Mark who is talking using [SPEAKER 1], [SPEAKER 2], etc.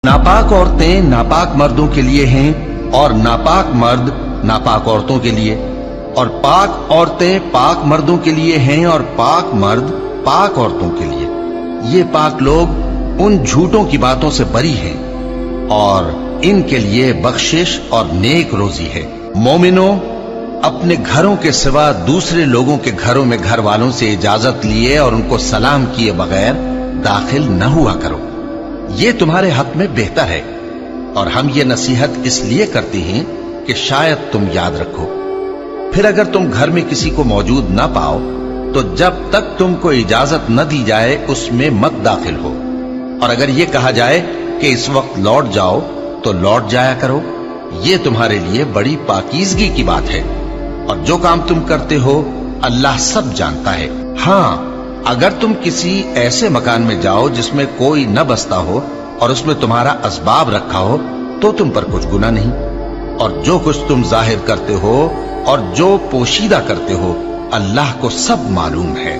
[SPEAKER 1] नापाक औरतें नापाक मर्दों के लिए हैं और नापाक मर्द नापाक औरतों के लिए, और पाक औरतें पाक मर्दों के लिए हैं और पाक मर्द पाक औरतों के लिए। ये पाक लोग उन झूठों की बातों से बरी हैं और इनके लिए बख्शिश और नेक रोजी है। मोमिनो, अपने घरों के सिवा दूसरे लोगों के घरों में घर वालों से इजाजत लिए और उनको सलाम किए बगैर दाखिल न हुआ करो, ये तुम्हारे हक में बेहतर है। और हम ये नसीहत इसलिए करते हैं कि शायद तुम याद रखो। फिर अगर तुम घर में किसी को मौजूद न पाओ तो जब तक तुमको इजाजत न दी जाए उसमें मत दाखिल हो, और अगर ये कहा जाए कि इस वक्त लौट जाओ तो लौट जाया करो, ये तुम्हारे लिए बड़ी पाकीज़गी की बात है। और जो काम तुम करते हो अल्लाह सब जानता है। हाँ, अगर तुम किसी ऐसे मकान में जाओ जिसमें कोई न बसता हो और उसमें तुम्हारा असबाब रखा हो तो तुम पर कुछ गुनाह नहीं, और जो कुछ तुम जाहिर करते हो और जो पोशीदा करते हो अल्लाह को सब मालूम है।